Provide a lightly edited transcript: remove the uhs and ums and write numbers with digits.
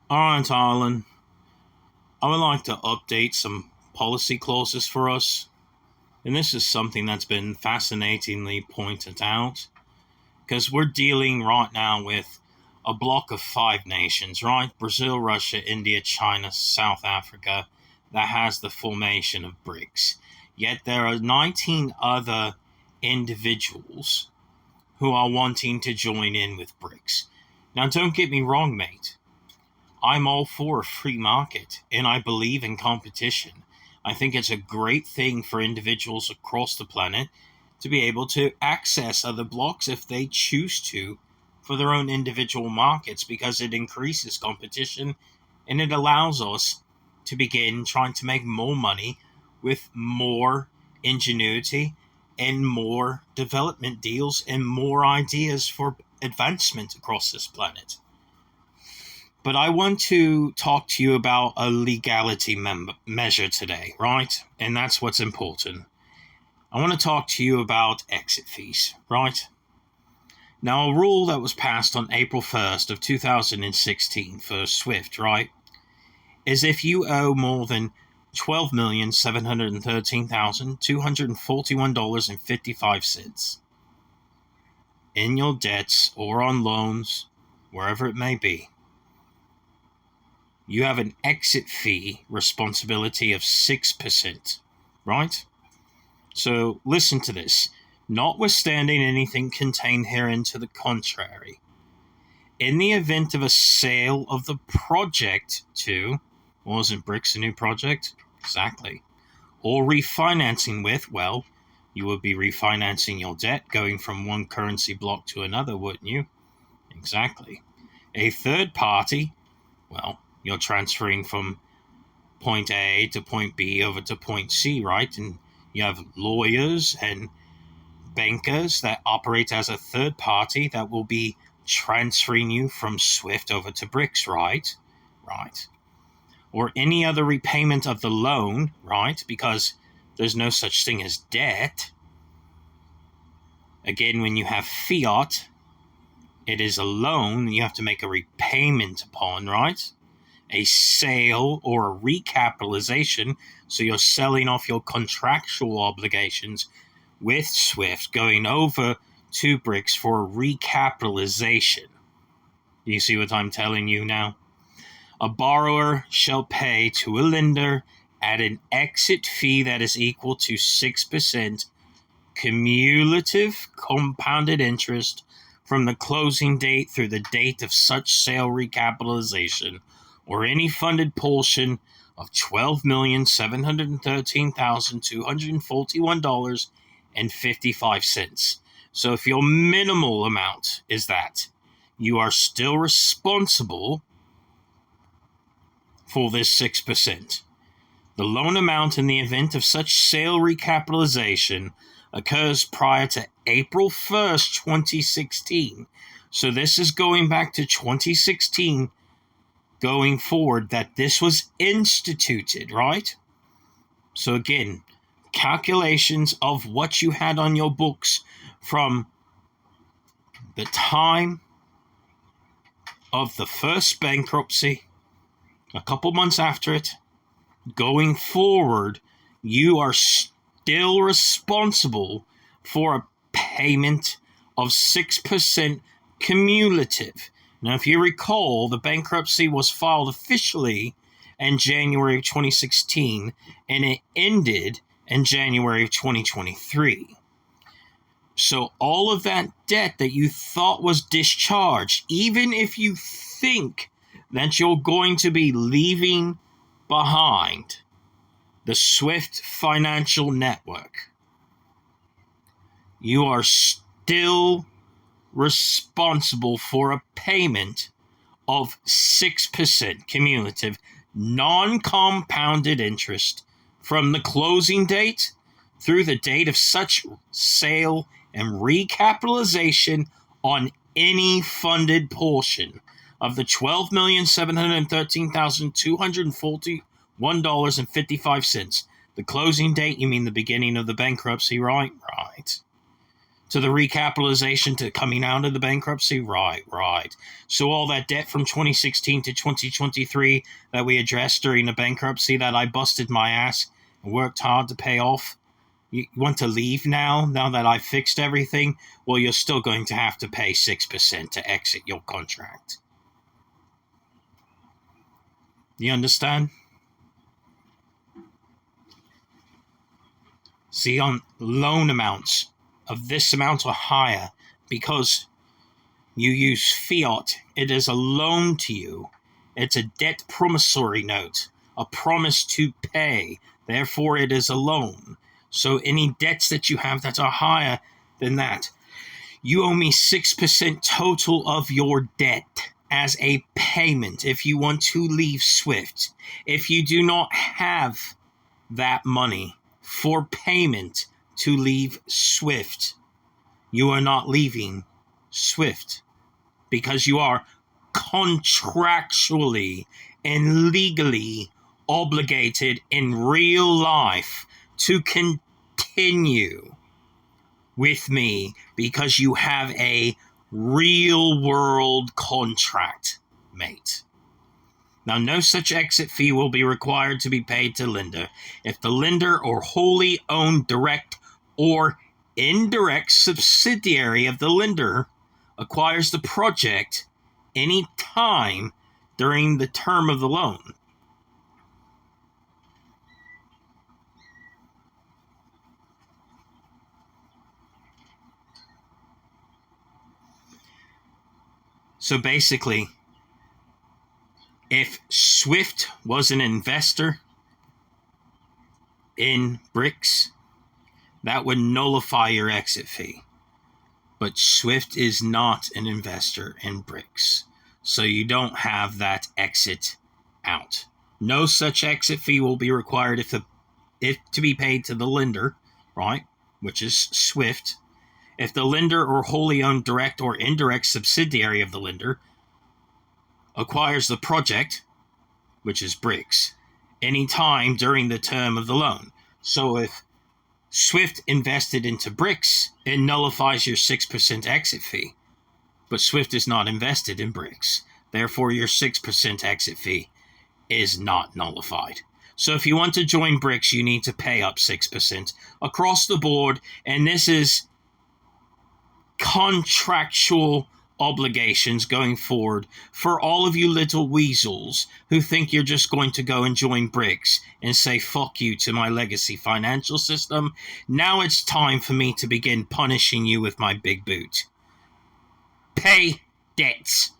Alright, Alan. I would like to update some policy clauses for us. And this is something that's been fascinatingly pointed out because we're dealing right now with a block of five nations, right? Brazil, Russia, India, China, South Africa, that has the formation of BRICS. Yet there are 19 other individuals who are wanting to join in with BRICS. Now, don't get me wrong, mate. I'm all for a free market and I believe in competition. I think it's a great thing for individuals across the planet to be able to access other blocks if they choose to for their own individual markets because it increases competition and it allows us to begin trying to make more money with more ingenuity and more development deals and more ideas for advancement across this planet. But I want to talk to you about a legality measure today, right? And that's what's important. I want to talk to you about exit fees, right? Now, a rule that was passed on April 1st of 2016 for SWIFT, right, is if you owe more than $12,713,241.55 in your debts or on loans, wherever it may be, you have an exit fee responsibility of 6%, right? So listen to this. Notwithstanding anything contained herein to the contrary, in the event of a sale of the project to, wasn't BRICS a new project? Exactly. Or refinancing with, well, you would be refinancing your debt going from one currency block to another, wouldn't you? Exactly. A third party, well, you're transferring from point A to point B over to point C, right? And you have lawyers and bankers that operate as a third party that will be transferring you from SWIFT over to BRICS, right? Right. Or any other repayment of the loan, right? Because there's no such thing as debt. Again, when you have fiat, it is a loan you have to make a repayment upon, right? A sale or a recapitalization, so you're selling off your contractual obligations with SWIFT going over to BRICS for a recapitalization. You see what I'm telling you now? A borrower shall pay to a lender at an exit fee that is equal to 6% cumulative compounded interest from the closing date through the date of such sale recapitalization or any funded portion of $12,713,241.55. So if your minimal amount is that, you are still responsible for this 6%. The loan amount in the event of such sale recapitalization occurs prior to April 1st, 2016. So this is going back to 2016 going forward that this was instituted, right? So again, calculations of what you had on your books from the time of the first bankruptcy, a couple months after it, going forward, you are still responsible for a payment of 6% cumulative. Now, if you recall, the bankruptcy was filed officially in January of 2016, and it ended in January of 2023. So all of that debt that you thought was discharged, even if you think that you're going to be leaving behind the SWIFT financial network, you are still responsible for a payment of 6% cumulative non-compounded interest from the closing date through the date of such sale and recapitalization on any funded portion of the $12,713,241.55. The closing date, you mean the beginning of the bankruptcy, right? Right. to the recapitalization to coming out of the bankruptcy? Right. So all that debt from 2016 to 2023 that we addressed during the bankruptcy that I busted my ass and worked hard to pay off, you want to leave now that I fixed everything? Well, you're still going to have to pay 6% to exit your contract. You understand? See, on loan amounts of this amount or higher, because you use fiat, it is a loan to you. It's a debt promissory note, a promise to pay. Therefore, it is a loan. So any debts that you have that are higher than that, you owe me 6% total of your debt as a payment if you want to leave SWIFT. If you do not have that money for payment to leave SWIFT, you are not leaving SWIFT because you are contractually and legally obligated in real life to continue with me because you have a real world contract, mate. Now, no such exit fee will be required to be paid to lender if the lender or wholly owned direct or indirect subsidiary of the lender acquires the project any time during the term of the loan. So basically, if SWIFT was an investor in BRICS, that would nullify your exit fee. But SWIFT is not an investor in BRICS, so you don't have that exit out. No such exit fee will be required if to be paid to the lender, right, which is SWIFT. If the lender or wholly owned direct or indirect subsidiary of the lender acquires the project, which is BRICS, any time during the term of the loan. So if SWIFT invested into BRICS, it nullifies your 6% exit fee. But SWIFT is not invested in BRICS. Therefore, your 6% exit fee is not nullified. So if you want to join BRICS, you need to pay up 6% across the board. And this is contractual obligations going forward for all of you little weasels who think you're just going to go and join BRICS and say fuck you to my legacy financial system. Now it's time for me to begin punishing you with my big boot. Pay debts.